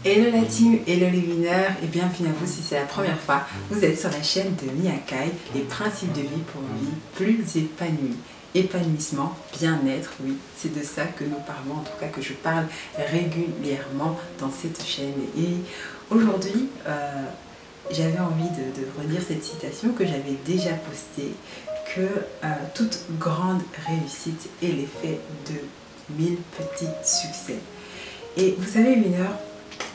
Hello la team, hello les winners et bienvenue à vous si c'est la première fois. Vous êtes sur la chaîne de Mia Kai, les principes de vie pour une vie plus épanouie. Épanouissement, bien-être, oui, c'est de ça que nous parlons, en tout cas que je parle régulièrement dans cette chaîne. Et aujourd'hui, j'avais envie de redire cette citation que j'avais déjà postée, que toute grande réussite est l'effet de 1000 petits succès. Et vous savez, winner,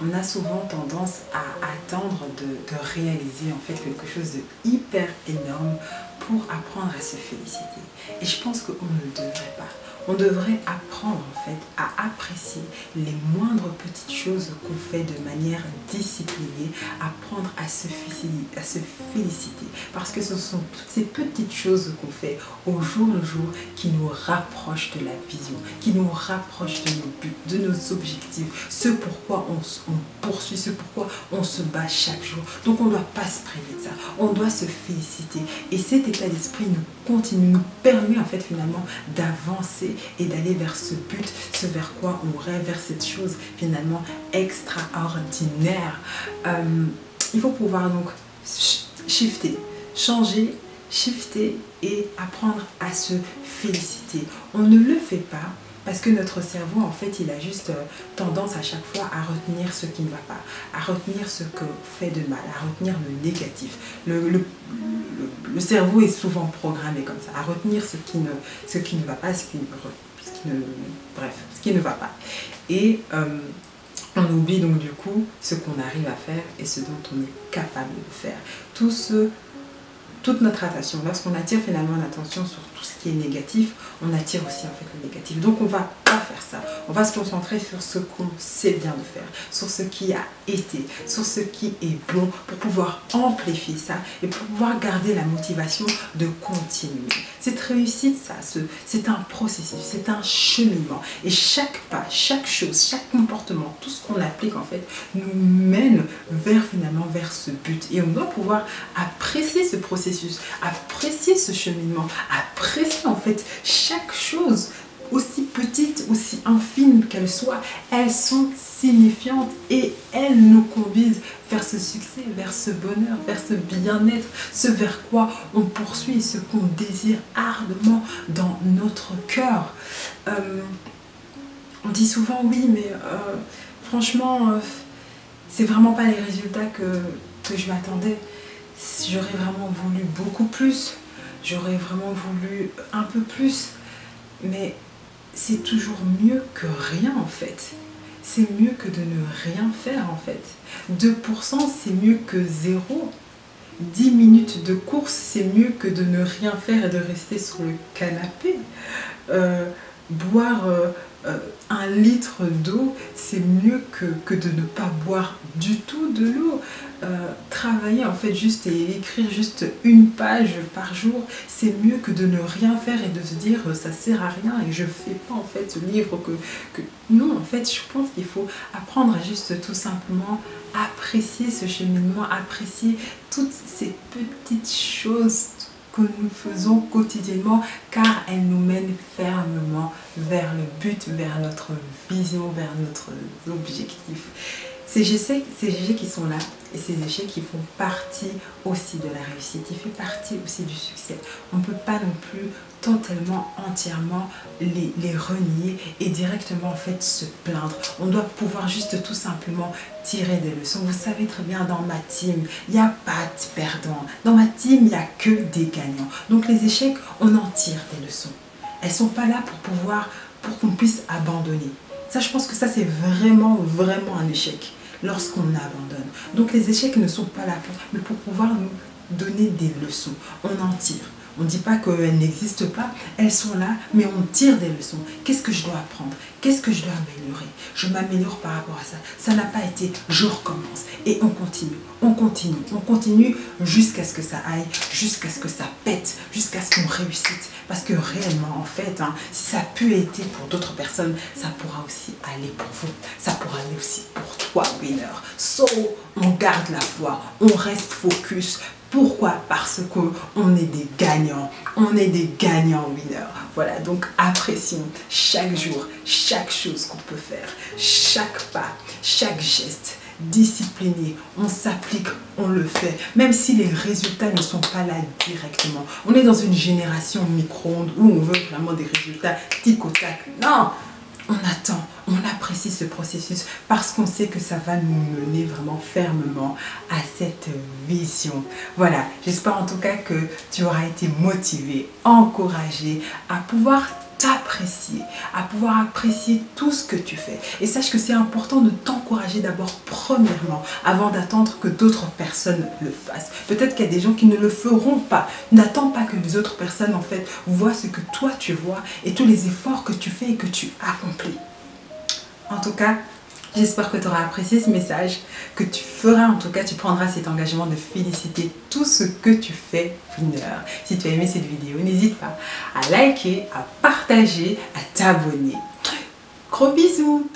on a souvent tendance à attendre de réaliser en fait quelque chose de hyper énorme pour apprendre à se féliciter. Et je pense qu'on ne devrait pas. On devrait apprendre en fait à apprécier les moindres petites choses qu'on fait de manière disciplinée, apprendre à se féliciter. Parce que ce sont toutes ces petites choses qu'on fait au jour le jour qui nous rapprochent de la vision, qui nous rapprochent de nos buts, de nos objectifs, ce pourquoi on poursuit, ce pourquoi on se bat chaque jour. Donc on ne doit pas se priver de ça, on doit se féliciter. Et cet état d'esprit nous permet en fait finalement d'avancer et d'aller vers ce but, ce vers quoi on rêve, vers cette chose finalement extraordinaire. Il faut pouvoir donc shifter, changer, shifter et apprendre à se féliciter. On ne le fait pas parce que notre cerveau, en fait, il a juste tendance à chaque fois à retenir ce qui ne va pas, à retenir ce que fait de mal, à retenir le négatif. Le cerveau est souvent programmé comme ça, à retenir ce qui ne va pas, ce qui ne va pas. Et on oublie donc du coup ce qu'on arrive à faire et ce dont on est capable de faire. Toute notre attention, lorsqu'on attire finalement l'attention sur tout ce qui est négatif, on attire aussi en fait le négatif. Donc on ne va pas faire ça. On va se concentrer sur ce qu'on sait bien de faire, sur ce qui a été, sur ce qui est bon pour pouvoir amplifier ça et pour pouvoir garder la motivation de continuer. Cette réussite, ça, c'est un processus, c'est un cheminement. Et chaque pas, chaque chose, chaque comportement, tout ce qu'on applique en fait nous mène vers ce but. Et on doit pouvoir apprécier ce processus, apprécier ce cheminement, apprécier en fait chaque chose, aussi petite, aussi infime qu'elle soit, elles sont signifiantes et elles nous conduisent vers ce succès, vers ce bonheur, vers ce bien-être, ce vers quoi on poursuit, ce qu'on désire ardemment dans notre cœur. On dit souvent oui, mais franchement, c'est vraiment pas les résultats que je m'attendais. J'aurais vraiment voulu beaucoup plus, j'aurais vraiment voulu un peu plus, mais c'est toujours mieux que rien en fait. C'est mieux que de ne rien faire en fait. 2% c'est mieux que 0. 10 minutes de course c'est mieux que de ne rien faire et de rester sur le canapé. Boire 1 litre d'eau, c'est mieux que de ne pas boire du tout de l'eau. Travailler en fait juste et écrire juste une page par jour, c'est mieux que de ne rien faire et de se dire ça sert à rien et je fais pas en fait ce livre que... Non, en fait je pense qu'il faut apprendre à juste tout simplement apprécier ce cheminement, apprécier toutes ces petites choses que nous faisons quotidiennement car elles nous mènent fermement vers le but, vers notre vision, vers notre objectif. Ces échecs qui sont là et ces échecs qui font partie aussi de la réussite, ils font partie aussi du succès. On ne peut pas non plus totalement, entièrement les renier et directement en fait se plaindre. On doit pouvoir juste tout simplement tirer des leçons. Vous savez très bien, dans ma team, il n'y a pas de perdants. Dans ma team, il n'y a que des gagnants. Donc les échecs, on en tire des leçons. Elles ne sont pas là pour qu'on puisse abandonner. Ça, je pense que ça, c'est vraiment un échec lorsqu'on abandonne. Donc les échecs ne sont pas là mais pour pouvoir nous donner des leçons. On en tire. On ne dit pas qu'elles n'existent pas, elles sont là, mais on tire des leçons. Qu'est-ce que je dois apprendre? Qu'est-ce que je dois améliorer? Je m'améliore par rapport à ça. Ça n'a pas été, je recommence. Et on continue, on continue, on continue jusqu'à ce que ça aille, jusqu'à ce que ça pète, jusqu'à ce qu'on réussisse. Parce que réellement, en fait, si ça a pu être pour d'autres personnes, ça pourra aussi aller pour vous. Ça pourra aller aussi pour toi, winner. So, on garde la foi, on reste focus. Pourquoi? Parce qu'on est des gagnants. On est des gagnants winners. Voilà, donc apprécions chaque jour, chaque chose qu'on peut faire, chaque pas, chaque geste. Discipliné, on s'applique, on le fait, même si les résultats ne sont pas là directement. On est dans une génération micro-ondes où on veut vraiment des résultats tic au tac. Non, on attend, on apprécie ce processus parce qu'on sait que ça va nous mener vraiment fermement à cette vision. Voilà, j'espère en tout cas que tu auras été motivé, encouragé à pouvoir t'apprécier, à pouvoir apprécier tout ce que tu fais. Et sache que c'est important de t'encourager d'abord premièrement, avant d'attendre que d'autres personnes le fassent. Peut-être qu'il y a des gens qui ne le feront pas. N'attends pas que les autres personnes en fait voient ce que toi tu vois et tous les efforts que tu fais et que tu accomplis. En tout cas, j'espère que tu auras apprécié ce message, que tu feras en tout cas, tu prendras cet engagement de féliciter tout ce que tu fais winner. Si tu as aimé cette vidéo, n'hésite pas à liker, à partager, à t'abonner. Gros bisous!